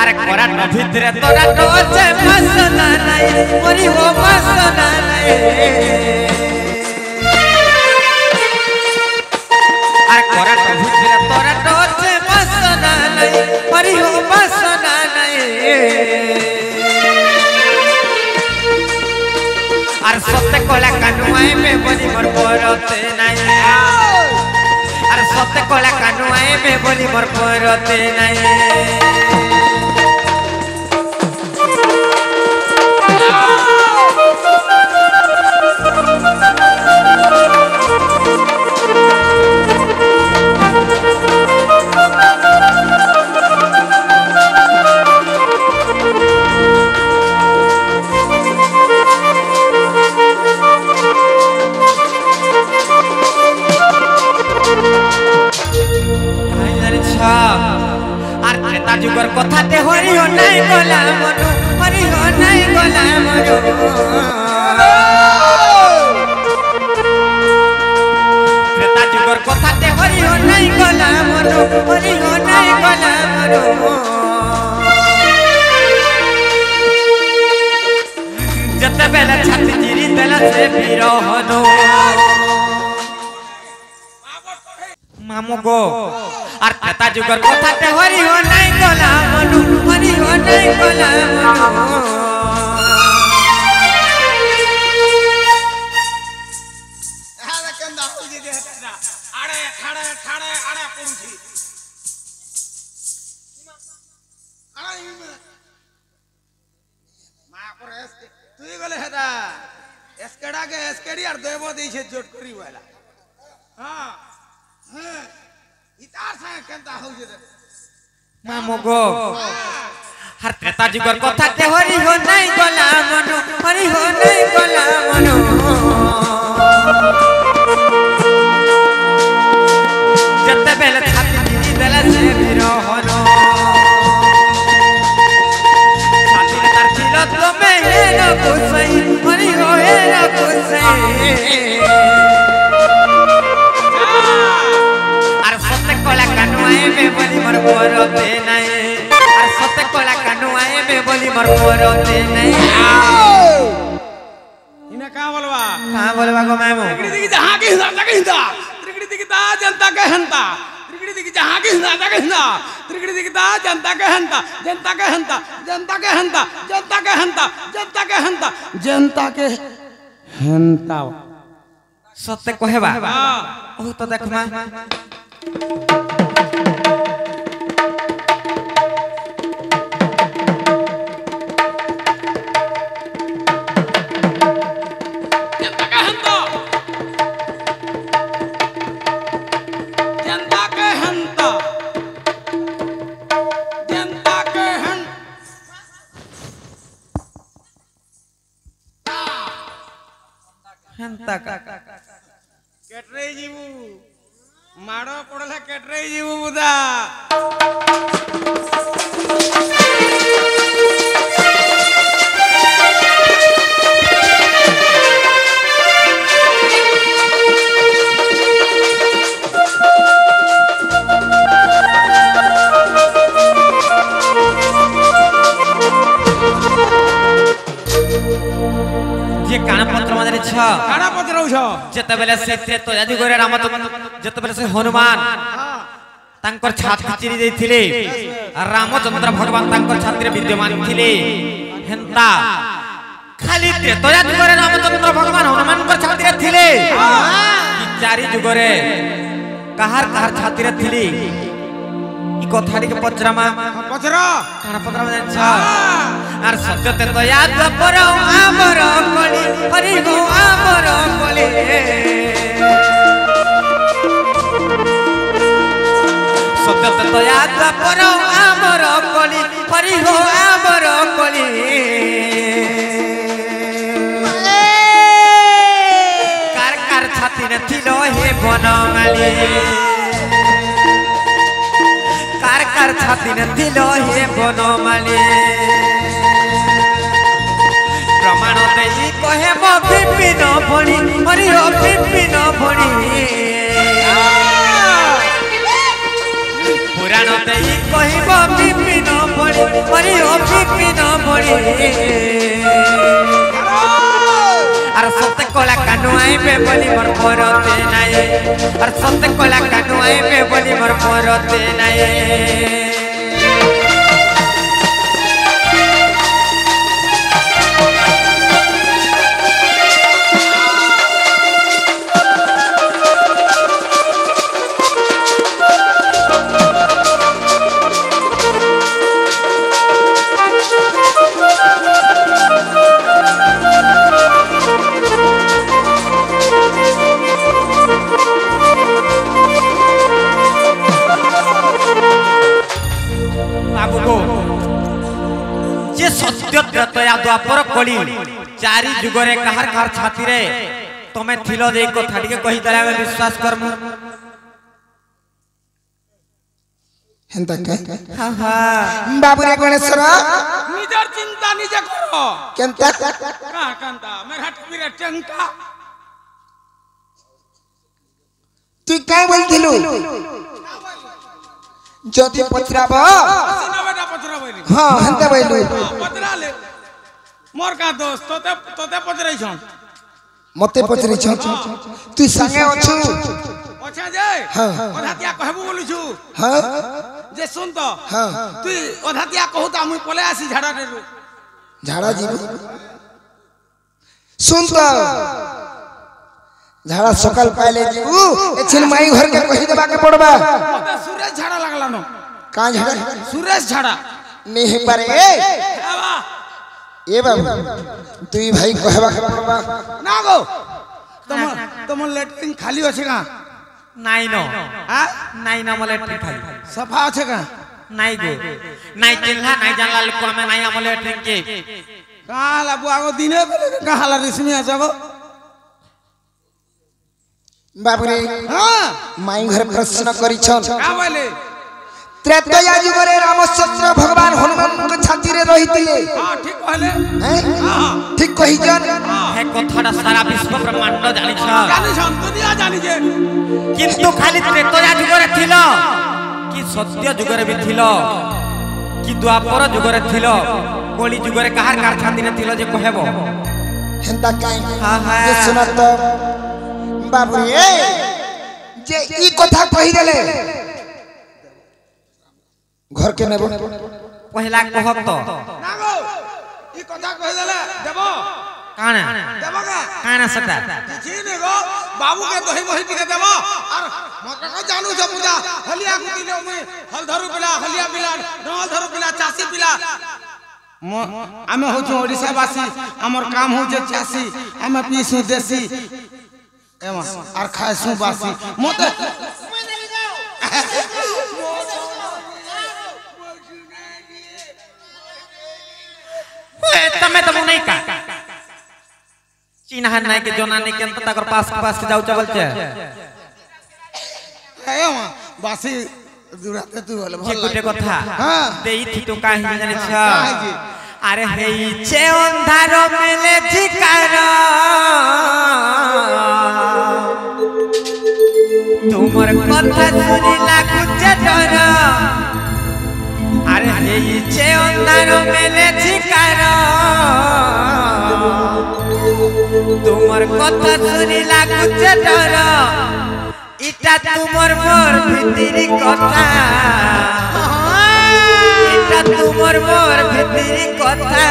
अरे कोरा न भितरे तोरा रोजे मसना नहीं मोरी हो मसना नहीं अरे कोरा न भितरे तोरा रोजे मसना नहीं मोरी हो मसना नहीं अरे सत्य कोला कानुआए में बोली मोर परते नहीं अरे सत्य कोला कानुआए में बोली मोर परते नहीं जुगर कथाते हरि हो नहीं गला मनु हरि हो नहीं गला मनु त्रेता जुगर कथाते हरि हो नहीं गला मनु हरि हो नहीं गला मनु जते बेला छाती चिरी देला से बिरहनो मामू गो और त्रेता जुगर कथाते हरि हो नहीं गला मनु हरि हो नहीं गला मनु हाले कंदा होजी दे आड़े ठाड़े ठाड़े आड़े पुरुषी आड़े मा करे तुई गले हेदा एस्केडा के एस्केडी और देबो देइछे जोट करी वाला हां हां इतार से केंता होजे दे मामू गो हर त्रेता जुगर कथाते हरि हो नहीं गला मनु हरि हो नहीं गला मनु जते बेला छाती चिरी देला से बिरहनो छाती रे तार छिलो तो में हेरो कुसई हरि हो हेरो कुसई कोला कानुआए में बोली मोर परते नहीं अरे सत्य कोला कानुआए में बोली मोर परते नहीं इने का बोलवा गो मामू त्रिगड़ी दिख जहां के हिंदा जगह हिंदा त्रिगड़ी दिख दा जनता के हंता त्रिगड़ी दिख जहां के हिंदा जगह हिंदा त्रिगड़ी दिख दा जनता के हंता जनता के हंता जनता के हंता जनता के हंता जनता के हंता जनता के हंता सत्य कहेबा हां ओ तो देखमा केटरे जीवू माड़ो पड़ला केटरे जीवू बुदा ये काना पत्र मादरे छ काना पत्र उछ जते बेले से तो जादू करे रामचंद्र जते बेले से हनुमान तांकर छाती चिरी देथिले रामचंद्र भगवान तांकर छाती विद्यमान थिले हेंता खाली तो जादू करे रामचंद्र भगवान हनुमान कर छाती थिले कि चारि जुगरे कहार कहार छाती थिली ई कथारी के पचरामा पचरा काना पत्र मादरे छ आर सत्यते तो याद पर आमर कली हरि गो आमर कली सत्यते तो याद पर आमर कली हरि गो आमर कली कार कार छाती न थिलो हे बनमाली कार कार छाती न थिलो हे बनमाली प्रमाण देई कहे मो विपिन भणी हरि हो विपिन भणी पुराण देई कहे मो विपिन भणी आइबे बोली मोर परते नाये और सत्य कोला कानू आइबे बोली मोर परते नाये द्वापर कली चारि जुगरे कहार कहार छाती रे तमे थिलो जे कथा टिके कहि दला विश्वास करमु हेंता के हां हां बाबू रे गणेश्वर निजर चिंता निजे करो केंता का कांता मेरा टीवी टंका तू काय बोलथिलु ज्योति पचराबो सीना बेटा पचराबो हां हेंता बोलु पचरा ले मोर का दोस्त तोते तोते पचराई छन मते पचराई छन तू संगे अछु अच्छा जे हां ओधातिया कहबो बोलु छु हां जे सुन तो हां तू ओधातिया कहू त हम पले आसी झाड़ा रे झाड़ा जीव सुन तो झाड़ा सकाल पाले जीव एछिन माई घर के कहि देबा के पड़बा मते सुरेश झाड़ा लागला न का झाड़ा सुरेश झाड़ा नहीं पारे ए बाबू दुई भाई कहबा के पड़बा ना गो तुम लेटरिन खाली अछि का नाइ नो हां नाइ ना मले लेटरिन खाली सफा अछि का नाइ गो नाइ चिन्हा नाइ जानला लोक में नाइ हमले लेटरिन के काला बुआगो दिने बेले कहाला रेशमी आछगो बाबू रे हां माई घर प्रश्न करी छन का बोले त्रेतया युगरे रामचंद्र भगवान हनुमान के छाती रे रहितिले हां ठीक कहले हैं हां ठीक कहि जन हे कथाटा सारा विश्व ब्रह्मांड जानि छ जानि छन दुनिया जानि जे किंतु खाली त्रेतया जुगरे थिलो कि सत्य जुगरे भी थिलो कि द्वापर जुगरे थिलो कोली जुगरे कहार कार छाती रे थिलो जे कहबो हेंता काई हां हां ये सुना तो बाबू रे जे ई कथा कहि देले घर के नेबो पहला कहब तो ना गो ई कथा कहि देले देबो काना देबो का काना सटा जी ने गो बाबू के दही मही के देबो और मका को जानू छ पूजा हलिया को दिले में हल धरु पिला हलिया पिला नल धरु पिला चासी पिला आमे हो छ ओडिसा वासी हमर काम हो छ चासी आमे पीसु देसी एमा और खाइसु बासी मते तमे तब नहीं का चिन्ह नहीं के जोना नहीं के अंत तक पास जाऊ चबल छे एमा बासी दुराते तू बोल जे गुटे कथा हां देई थी तो काहे जाने छ अरे हेई छे अंधारो मेले ठिकार तुमर कथा सुनी लागु छे डर अरे हेई छे अंधारो मेले ठिकार तुमर कथा सुनी लागु छे डर इटा तुमर मोर भितरी कथा इटा तुमर मोर भितरी कथा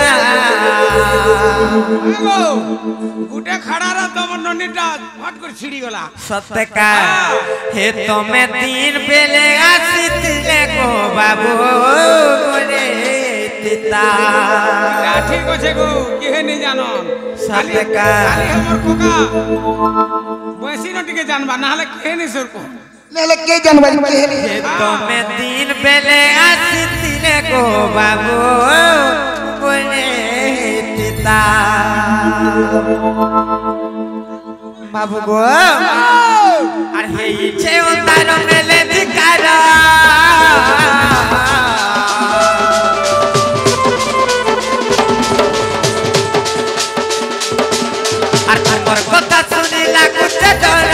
गुटे खड़ा रह तम ननीटा फट कर छिड़ी गला सत्य का हे तमे दिन बेले आसितले गो बाबू रे पिता ठीक আছে গো কেহে নি জানন सत्य का খালি हमर কোকা বসি ন টিকে জানবা না হলে কেহে নি সর কো नेले के जानबा के हे तमे दिन बेले आसितले गो बाबू रे पिता बाबू गो अरे हे छे उतारो मेले धिकारा अरे तुमर कथा सुनी लागु छे डर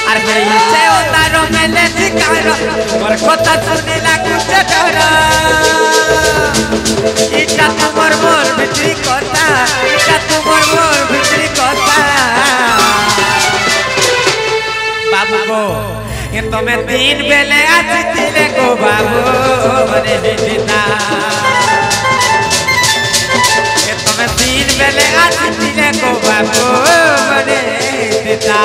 अरे हे छे उतारो मेले धिकारा तुमर कथा सुनी लागु छे डर इटा बाबू को ये तुम्हें 3 बेले आसीथिले गो बाबू रे सीता ये तुम्हें 3 बेले आसीथिले गो बाबू रे सीता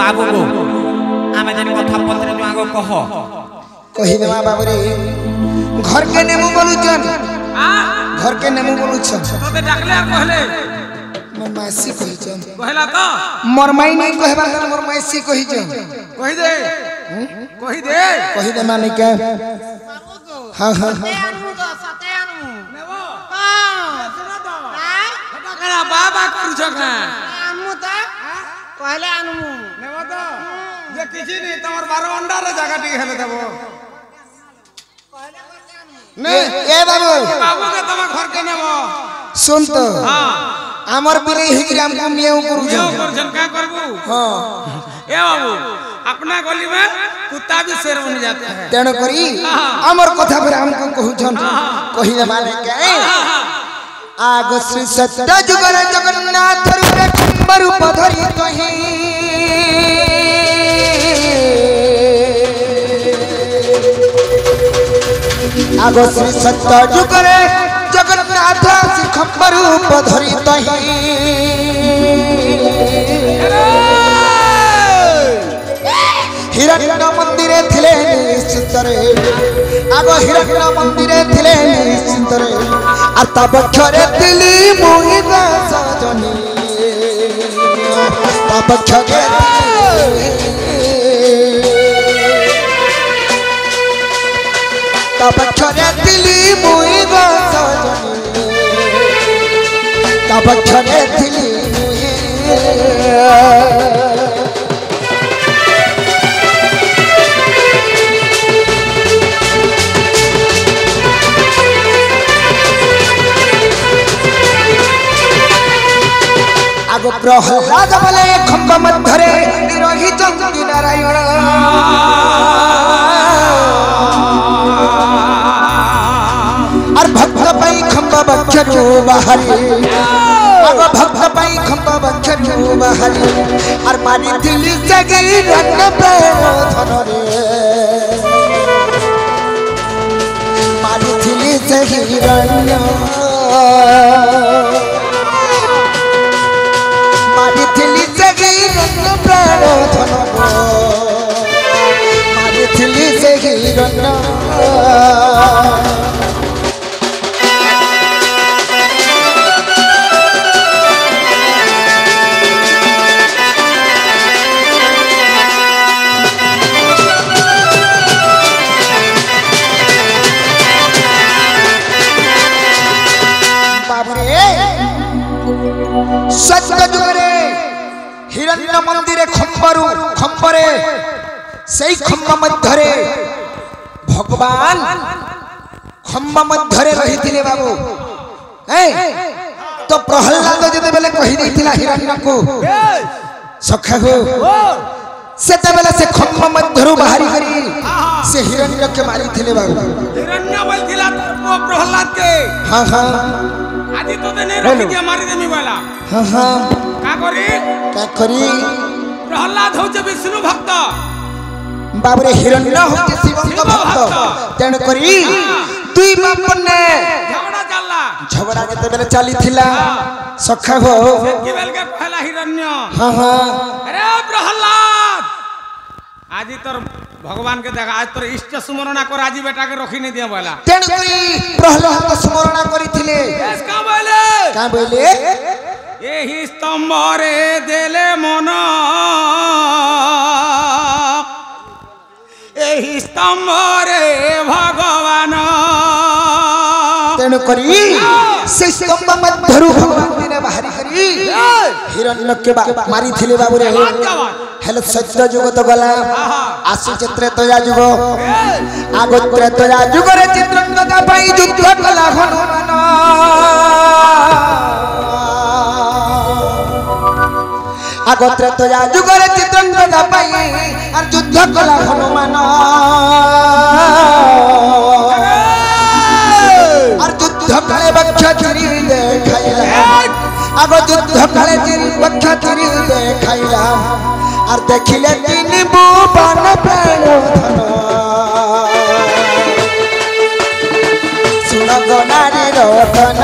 बाबू को आमे जन कथा पत्र जो आगो कह कहि देवा बाबू रे घर के नेमु बोलुचन घर के नेमु बोलुचन तोते डाकले आ कहले मोर मासी कहिचन कहला तो मोर माई नहीं कहबा मोर मासी कहिचन कहि दे कहि दे माने के हां हां नेबो सुना तो हटा करा बाबा करू छका कहले आनमु नेबो तो जे किछि नहीं तमर 12 अंडा रे जगह टिक हेले देबो ए बाबू बाबू के तम घर के नेबो सुन तो हां हमर बिले हिग्राम को मियाऊ करू यो करजन का करबू हां ए बाबू अपना गली में कुत्ता भी शेर बन जाता है तेण करी हमर कथा पर हमको कहूछन कहि दे माने के आगो श्री सत्य जुगर जगन्नाथ रूपे खंबर पधरी कहि आगो श्री सत्य जुगर जगन्नाथ श्री खंबर पधरी कहि हिरण्य मंदिरे थिले निश्चित रे आगो हिरण्य मंदिरे थिले निश्चित रे आता बक्षरे दिली मोहिना सजनी ता बक्षरे ता बक्षरे दिली मोहिना सजनी ता बक्षरे दिली आगो प्रहलाद बले खंब मध्यरे निरही चंदी नारायण और भक्त पाई खंब बक्षरु बाहरी आगो भक्त पाई खंब बक्षरु बाहरी और मारी दिली जगी रंग प्रेम धन रे मारी दिली जगी रंग मारिथिली जगी रंग प्राण धन मारिथिली जगी रंग बाबरे सत्य जुगरे हिरण्य मंदिरे खंबरु खंबरे सही खंब मध्यरे भगवान खंब मध्यरे रहिथिले बाबू तो प्रहलाद जते बेले कहि दैथिला हिरण्य को सखा हो सेते बेले से खंब मध्यरु बाहरी करी से हिरण्य के मारिथिले बाबू हिरण्य बोलथिला तो प्रहलाद के हां हां आदि तो ने रखि दिया मारी देमी वाला हां हां का करी प्रहलाद हो जे विष्णु भक्त बाबरे हिरण्य हो जे शिव भक्त तेन करी दुई बापने झगड़ा जते बेले चली थिला सखा हो की बेल के पहला हिरण्य हां हां अरे प्रहलाद आदि तोर भगवान के देखा आज तोर इष्ट स्मरण कर आजी बेटा के रखी नहीं दिया बोला तेन करी प्रहलाद को स्मरण करिथिले का बोले एही स्तंभ रे देले मन एही स्तंभ रे भगवान तेणु करी से स्तंभ मध्यरु भगवान दिने बाहरी करी हिरण्यके मारी थिले बाबू रे हेले सत्य जुग तो गला आसु त्रेतया जुग आगो त्रेतया जुग रे चित्रंगदा पाई युद्ध कला हनुमान आगो त्रेतया जुग रे चित्रंगदा पाई और युद्ध कला हनुमान और युद्ध काले बच्चा चिरी देखाइला आगो युद्ध काले चिरी बच्चा चिरी देखाइला और देखिले तीन भुवन प्राण धन सुन गो नारी रतन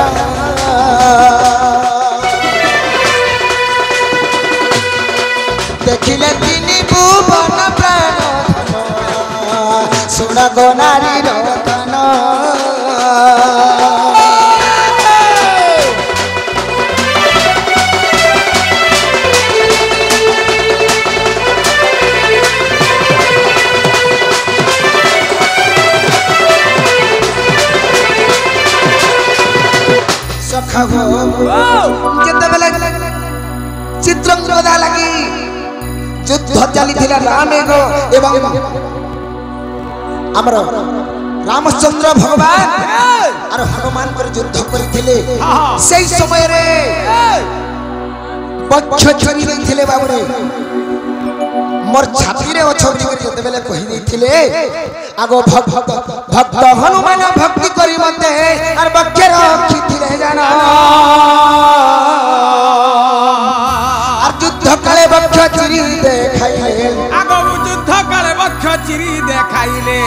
देखिले तीन भुवन प्राण धन सुन गो नारी रतन चित्रंगदा लगी युद्ध चली राम एवं आमर रामचंद्र भगवान और हनुमान पर युद्ध करथिले सेई समय रे पक्ष छरी दैथिले बाबूरे मोर छाती रे अछौरी कर जते बेले कहि दैथिले आगो भक्त हनुमान भक्ति करी मते और बक्के रखिथिले जाना और युद्ध काले बक्ष चिरी देखाइले आगो युद्ध काले बक्ष चिरी देखाइले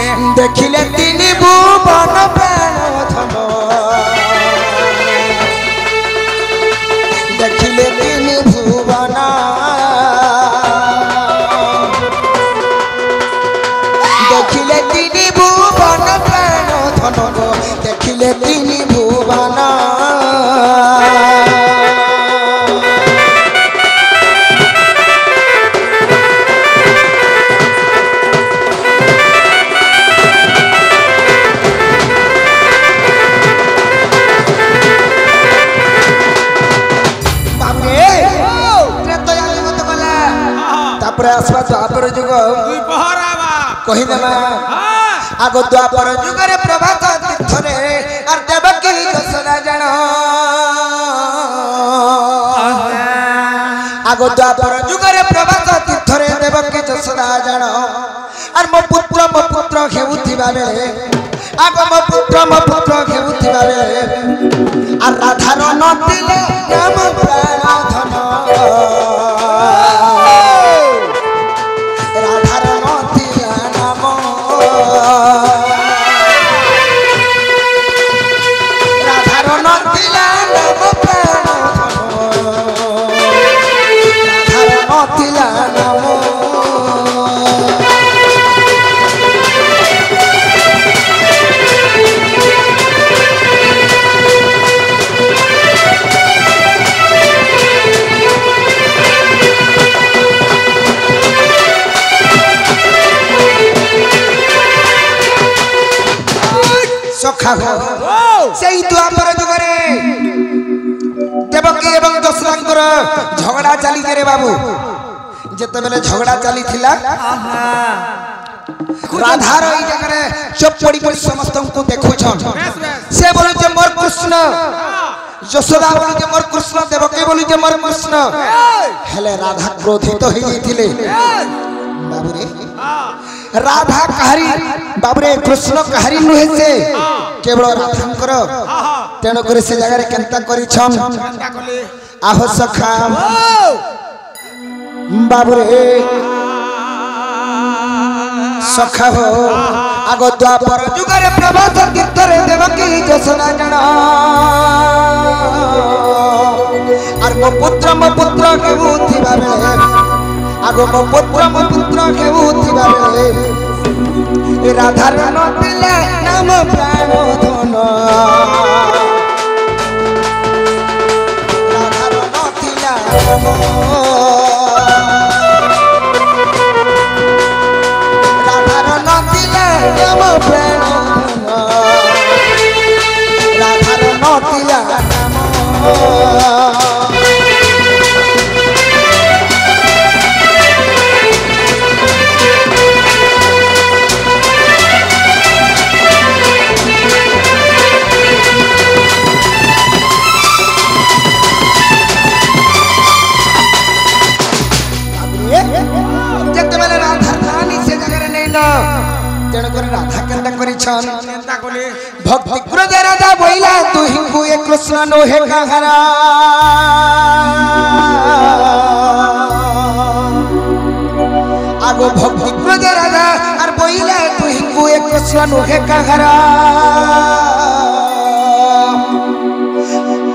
देखिले तीन भुवन प्राण धन देखिले तीन भुवन देखिले तीन भुवन प्राण धन देखिले तीन भुवन द्वापर जुग कही देना आगो द्वापर जुग रे प्रभात तीर्थ रे और देवकी यशोदा जन आगो द्वापर जुग रे प्रभात तीर्थ रे देवकी यशोदा जन और मो पुत्र हेउथिबा बेले आगो मो पुत्र हेउथिबा बेले और राधार नदिले नाम प्राण धन से द्वापर जुग रे देवकी एवं यशोदांकर झगड़ा चली रे बाबू जते बेले झगड़ा चली थिला राधार ई जगह रे चुप पड़ी पड़ी समस्त को देखु छन से बोले जे मोर कृष्ण यशोदा बोली जे मोर कृष्ण देवकी बोली जे मोर कृष्ण हेले राधा क्रोधित हो जाइथिले बाबू रे राधा कहारी बाबरे कृष्ण कहारी नुहे से केवल राधांकर तेणु कर से जगह केनता करी छन आहो सखा बाबरे सखा हो आगो द्वापर जुग रे प्रभात तीर्थ रे देवकी यशोदा जन और मो पुत्र के उथिबा बेले आगो मो पुत्र के उथिबा बेले राधार नदिले नाम प्राण धन राधार नदिला राधार नदिले नाम प्राण धन राधा मतिया नाम जेतेबेले राधा रानी से जगह नहीं न तेण कर राधा केंदा करिछन चिंता कोले भक्ति क्रोध राधा बोइला तू हिंगु ए कृष्ण नो हे काहरा आगो भक्ति क्रोध राधा और बोइला तू हिंगु ए कृष्ण नो हे काहरा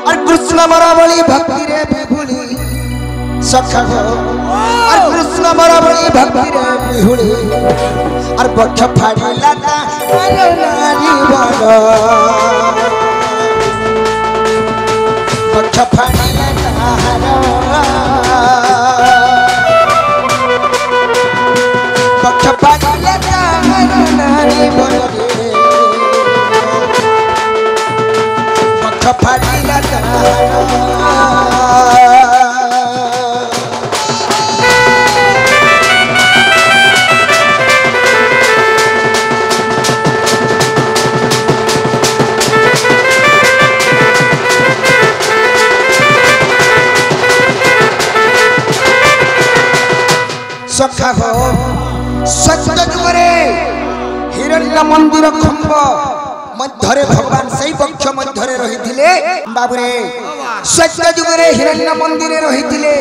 और कृष्ण मरा बोली भक्ति रे बिहुली सखा और कृष्ण मरा बोली भक्ति रे बिहुली और बक्ष फाड़ी लाता नारी बड़ बक्ष फाड़ी लाता बक्ष फाड़ी लाता नारी बड़ बक्ष फाड़ी लाता सखा हो सत्य जुगरे हिरण्य मंदिर खंब मध्यरे भगवान सही पक्ष मध्यरे रहिथिले बाबुरे सत्य जुगरे हिरण्य मंदिरे रहिथिले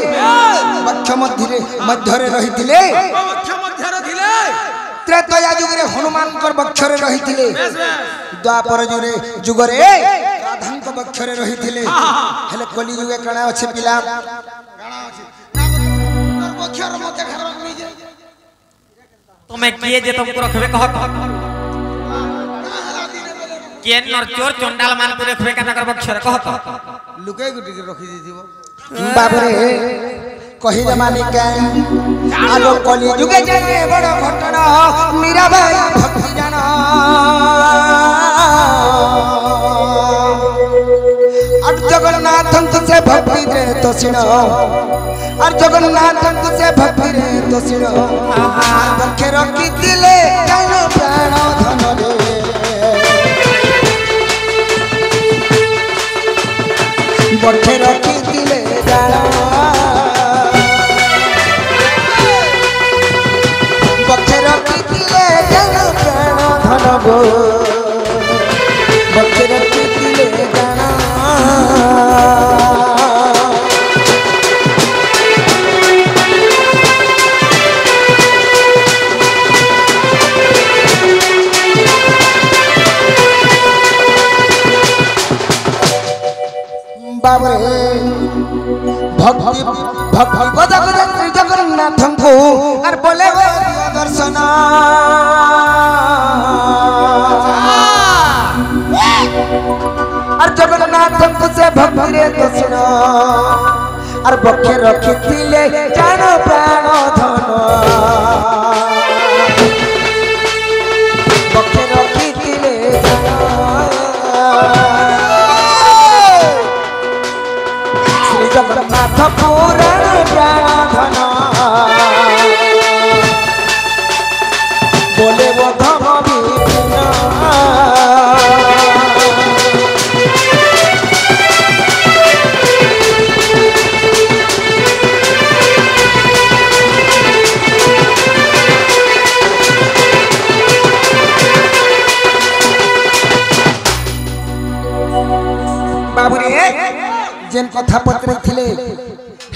पक्ष मध्यरे रहिथिले पक्ष मध्यरे थिले त्रेतया जुगरे हनुमान कर पक्षरे रहिथिले द्वापर जुगरे राधांक पक्षरे रहिथिले हेले कली जुगे कणा अछि पिला गाना अछि ना पक्षर मते खराब नहीं जे तुम्हें किए जे तुमको रखबे कह के नरचोर चंडाल मान को रखबे का नगर बक्षर कह लुके गुटी के रखी दिथिबो बाबरे कहिले मानिका आलो कली जुगे जाने बड़ घटना मीरा भाई भक्ति जाना और जगन्नाथ से भक्ति रे तो सिनो और जगन्नाथ से भक्ति रे तो सिनो बखे रखी दिले जानो प्राण धन रे बखे रखी दिले जानो बखे रखी दिले जानो प्राण धन गो बखे रखी दिले जानो बाबरे भक्ति भक्ति बजा बजा श्री जगन्नाथ को और बोले वो दर्शन और जगन्नाथ को से भक्ति रे दर्शन और बखे रखी दिले जानो प्राण धन बखे रखी दिले जगन्नाथ पुराण प्राण धन बोले वो धम विपिन बाबुरे जेन कथा पत्र थिले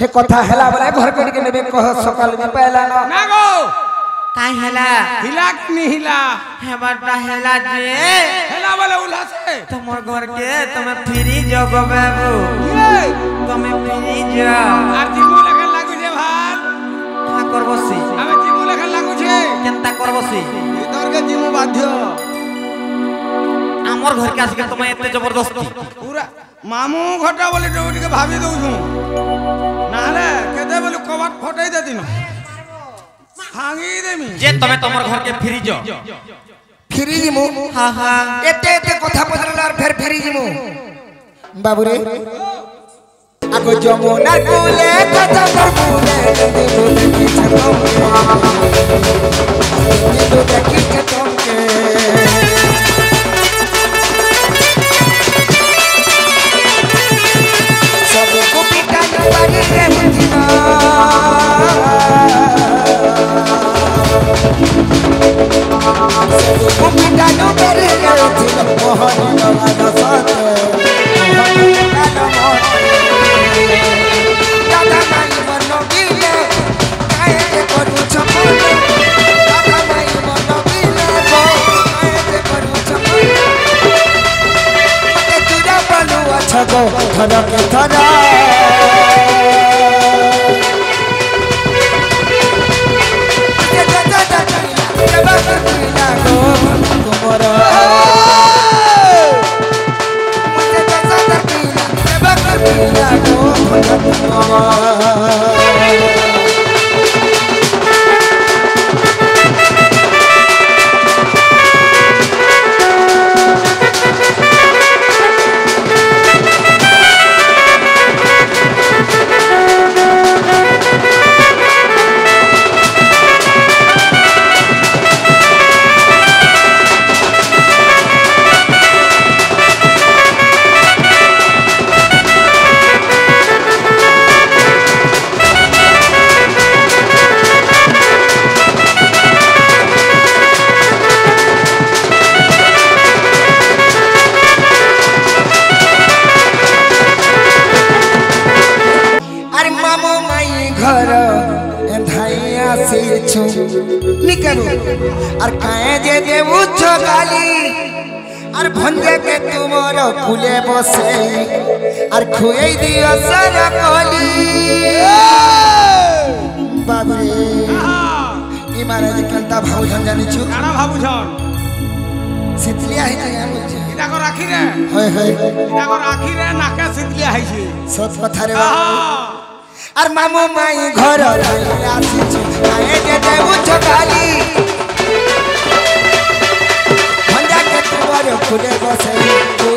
हे कथा हेला बला घर कडी के नेबे कह सकाल में पहला ना गो काई हेला हिला नि हिला हे बड़ा हेला जे हेला वाला उला से तुमर घर के तुम फ्री जगो बाबू ये तुम फ्री जा आर जिमु लेखन लागु जे भाल का करबसी हमें जिमु लेखन लागु छे केनता करबसी इधर के जिमु बाध्य हमर घर के आके तुम एते जबरदस्ती पूरा मामू घटा बोले डोटी के भाभी दउ छु नाले केते बोले कबाट फटाई दे दिनो हांगी देमी जे तमे तमर घर के फ्री जा फ्री जिमु हां हां एते एते कथा पत्रला फिर फ्री जिमु বাবুরে আগো যমুনা কোলে কথা বলে দিলো দেখিছে তোমকে সব কপিটা বাড়ি রে মুঠিনা সব কপিটা বাড়ি রে মুঠিনা মোহন বাবা সাথে धरा के धरा और काहे जे देऊ छगाली और भंजे के तुमर फूले बसे और खुए दियो सारा कोली बाबरे ई महाराज कंता भाउजन जानि छु काना भाउजन सितलिया है या बोलछे इटा को राखी रे होय होय इटा को राखी रे नाके सितलिया है छी सत पथारे और मामू माई घर आसी छु काहे जे देऊ छगाली फुले बसे